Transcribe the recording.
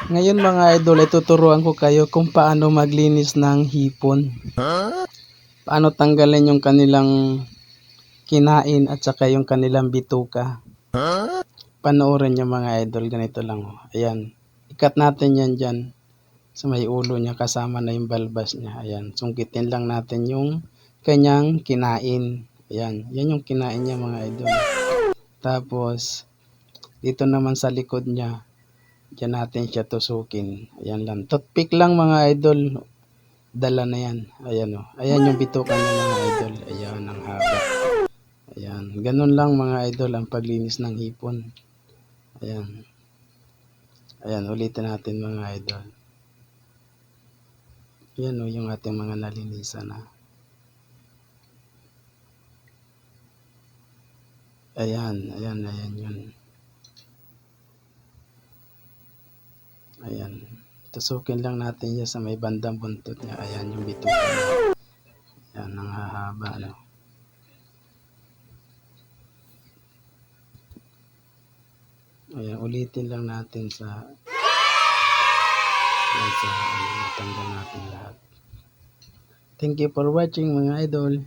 Ngayon mga idol, ay tuturuan ko kayo kung paano maglinis ng hipon. Paano tanggalin yung kanilang kinain at saka yung kanilang bituka. Panoorin nyo mga idol, ganito lang. Ayan, ikat natin yan dyan sa may ulo niya kasama na yung balbas niya. Ayan, sungkitin lang natin yung kanyang kinain. Ayan, yan yung kinain niya mga idol. Tapos, dito naman sa likod niya, diyan natin siya tusukin. Ayan lang. Toothpick lang mga idol. Dala na yan. Ayan o. Ayan yung bitukan niya mga idol. Ayan ang haba. Ayan. Ganun lang mga idol ang paglinis ng hipon. Ayan. Ayan. Ulitin natin mga idol. Ayan o yung ating mga nalinisan na. Ayan. Ayan. Ayan yun. Ayan. Tusukin lang natin yan sa may bandang buntot niya. Ayan yung bitukan niya. Ayan ang hahaba. No? Ayan. Ulitin lang natin sa matanggal natin lahat. Thank you for watching mga idol.